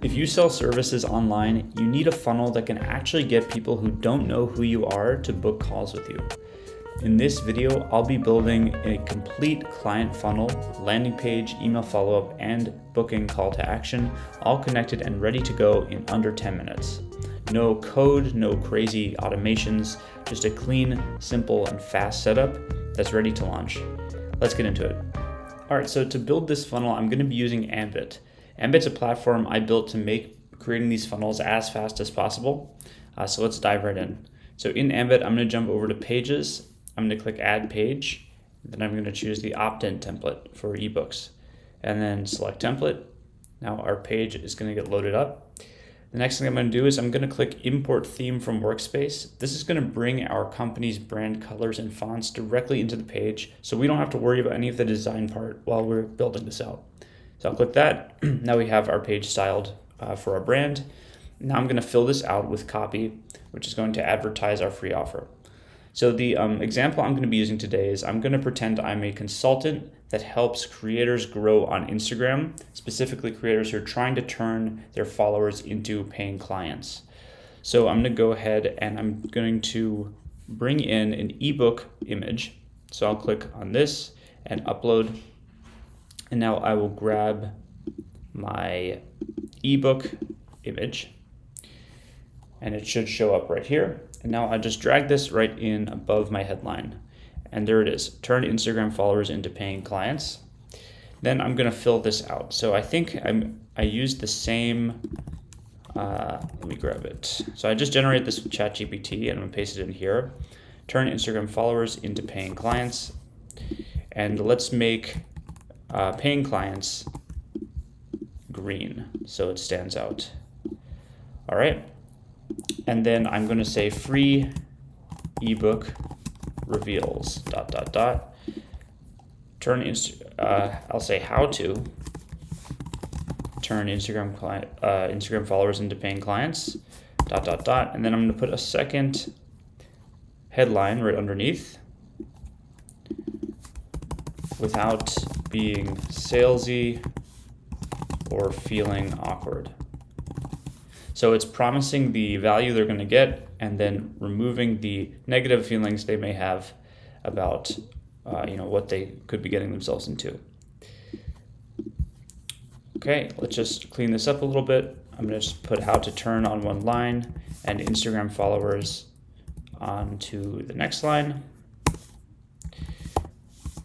If you sell services online, you need a funnel that can actually get people who don't know who you are to book calls with you. In this video, I'll be building a complete client funnel, landing page, email follow-up, and booking call to action, all connected and ready to go in under 10 minutes. No code, no crazy automations, just a clean, simple, and fast setup that's ready to launch. Let's get into it. All right, so to build this funnel, I'm going to be using Ambit. Ambit's a platform I built to make creating these funnels as fast as possible. So let's dive right in. So in Ambit, I'm going to jump over to Pages. I'm going to click Add Page. Then I'm going to choose the opt-in template for ebooks. And then select Template. Now our page is going to get loaded up. The next thing I'm going to do is I'm going to click Import Theme from Workspace. This is going to bring our company's brand colors and fonts directly into the page, so we don't have to worry about any of the design part while we're building this out. So I'll click that. Now we have our page styled for our brand. Now I'm going to fill this out with copy, which is going to advertise our free offer. So the example I'm going to be using today is I'm going to pretend I'm a consultant that helps creators grow on Instagram, specifically creators who are trying to turn their followers into paying clients. So I'm going to go ahead and I'm going to bring in an ebook image. So I'll click on this and upload. And now I will grab my ebook image and it should show up right here. And now I just drag this right in above my headline. And there it is, turn Instagram followers into paying clients. Then I'm gonna fill this out. So I think I used the same, let me grab it. So I just generate this with ChatGPT and I'm gonna paste it in here. Turn Instagram followers into paying clients. And let's make paying clients green so it stands out. All right. And then I'm going to say free ebook reveals ... Turn I'll say how to turn Instagram followers into paying clients ... And then I'm going to put a second headline right underneath without being salesy or feeling awkward. So it's promising the value they're going to get and then removing the negative feelings they may have about what they could be getting themselves into. Okay, let's just clean this up a little bit. I'm going to just put how to turn on one line and Instagram followers onto the next line.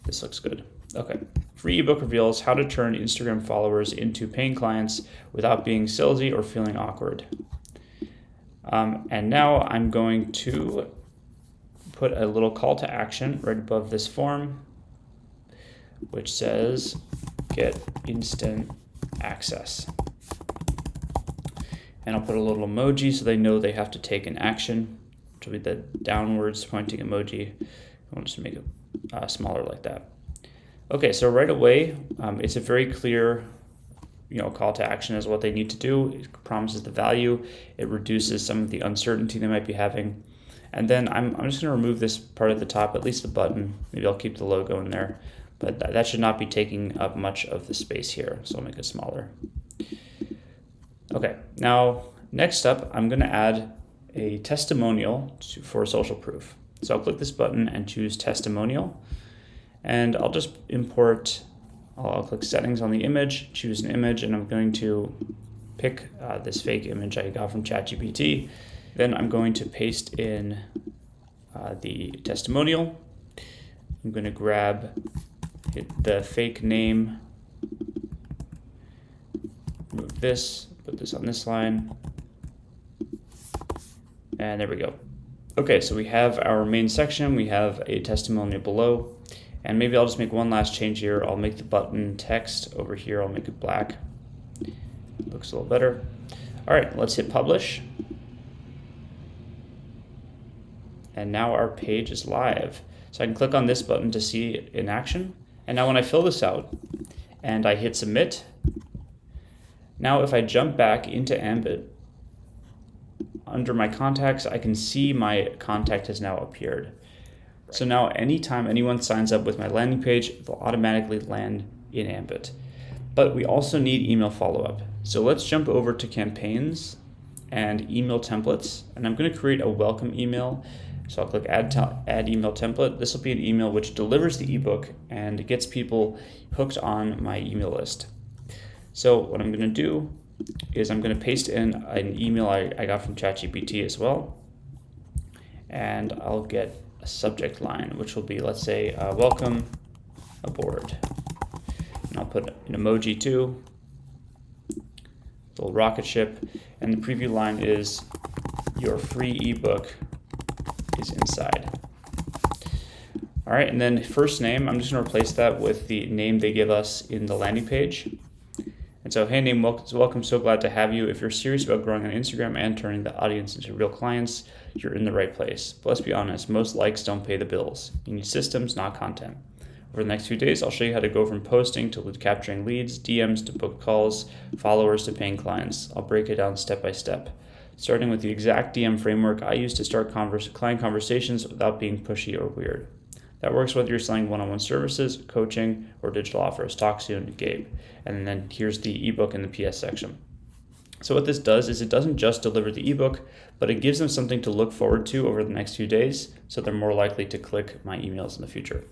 This looks good. Okay. Free ebook reveals how to turn Instagram followers into paying clients without being salesy or feeling awkward. And now I'm going to put a little call to action right above this form, which says get instant access. And I'll put a little emoji so they know they have to take an action, which will be the downwards pointing emoji. I want to make it smaller like that. Okay, so right away, it's a very clear, call to action is what they need to do. It promises the value. It reduces some of the uncertainty they might be having. And then I'm just going to remove this part at the top, at least the button. Maybe I'll keep the logo in there, but that should not be taking up much of the space here. So I'll make it smaller. Okay, now next up, I'm going to add a testimonial for social proof. So I'll click this button and choose testimonial. And I'll just import, I'll click settings on the image, choose an image, and I'm going to pick this fake image I got from ChatGPT. Then I'm going to paste in the testimonial. I'm going to hit the fake name, remove this, put this on this line, and there we go. Okay, so we have our main section, we have a testimonial below. And maybe I'll just make one last change here. I'll make the button text over here. I'll make it black. Looks a little better. All right, let's hit publish. And now our page is live. So I can click on this button to see it in action. And now when I fill this out and I hit submit, now if I jump back into Ambit, under my contacts, I can see my contact has now appeared. So now anytime anyone signs up with my landing page, they'll automatically land in Ambit. But we also need email follow-up. So let's jump over to campaigns and email templates, and I'm going to create a welcome email. So I'll click add email template. This will be an email which delivers the ebook and gets people hooked on my email list. So what I'm going to do is I'm going to paste in an email I got from ChatGPT as well, and I'll get a subject line which will be, let's say, welcome aboard, and I'll put an emoji too, little rocket ship, and the preview line is your free ebook is inside. All right, and then first name, I'm just going to replace that with the name they give us in the landing page. And so, hey name, welcome, so glad to have you. If you're serious about growing on Instagram and turning the audience into real clients, you're in the right place. But let's be honest, most likes don't pay the bills. You need systems, not content. Over the next few days, I'll show you how to go from posting to capturing leads, DMs to book calls, followers to paying clients. I'll break it down step by step, starting with the exact DM framework I use to start client conversations without being pushy or weird. That works whether you're selling one-on-one services, coaching, or digital offers. Talk soon, Gabe. And then here's the ebook in the PS section. So what this does is it doesn't just deliver the ebook, but it gives them something to look forward to over the next few days, so they're more likely to click my emails in the future.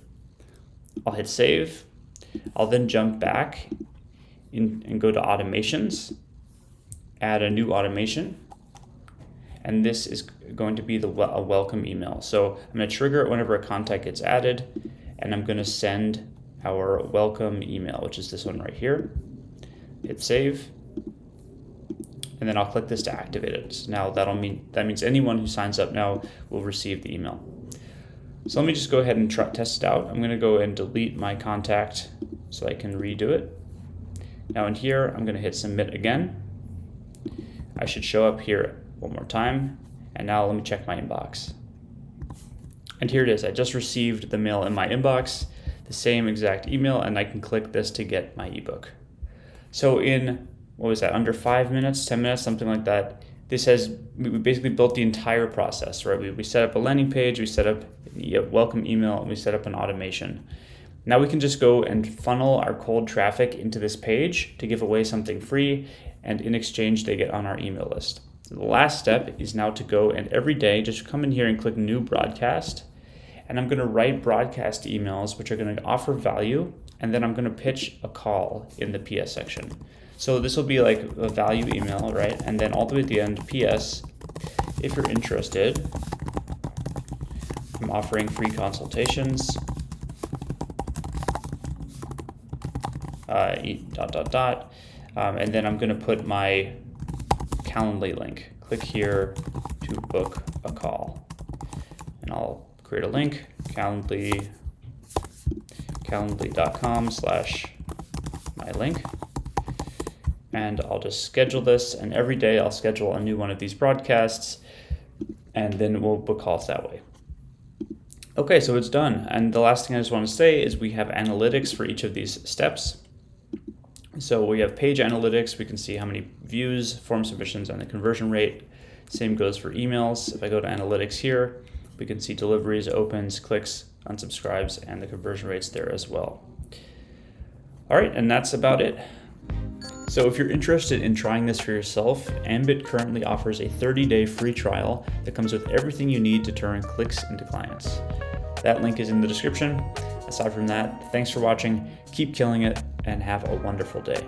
I'll hit save. I'll then jump back and go to automations, add a new automation, and this is going to be a welcome email. So I'm going to trigger it whenever a contact gets added, and I'm going to send our welcome email, which is this one right here. Hit save, and then I'll click this to activate it. So now that means anyone who signs up now will receive the email. So let me just go ahead and test it out. I'm going to go and delete my contact so I can redo it. Now in here, I'm going to hit submit again. I should show up here one more time. And now let me check my inbox. And here it is. I just received the mail in my inbox, the same exact email, and I can click this to get my ebook. So in, what was that, under 5 minutes, 10 minutes, something like that, we basically built the entire process, right? We set up a landing page, we set up a welcome email, and we set up an automation. Now we can just go and funnel our cold traffic into this page to give away something free, and in exchange, they get on our email list. So the last step is now to go and every day just come in here and click new broadcast, and I'm going to write broadcast emails which are going to offer value, and then I'm going to pitch a call in the PS section. So this will be like a value email, right? And then all the way at the end, PS, if you're interested, I'm offering free consultations, and then I'm going to put my Calendly link. Click here to book a call, and I'll create a link, calendly.com/my link, and I'll just schedule this, and every day I'll schedule a new one of these broadcasts, and then we'll book calls that way. Okay, so it's done. And the last thing I just want to say is we have analytics for each of these steps. So we have page analytics. We can see how many views, form submissions, and the conversion rate. Same goes for emails. If I go to analytics here, we can see deliveries, opens, clicks, unsubscribes, and the conversion rates there as well. All right, and that's about it. So if you're interested in trying this for yourself, Ambit currently offers a 30-day free trial that comes with everything you need to turn clicks into clients. That link is in the description. Aside from that, thanks for watching, keep killing it, and have a wonderful day.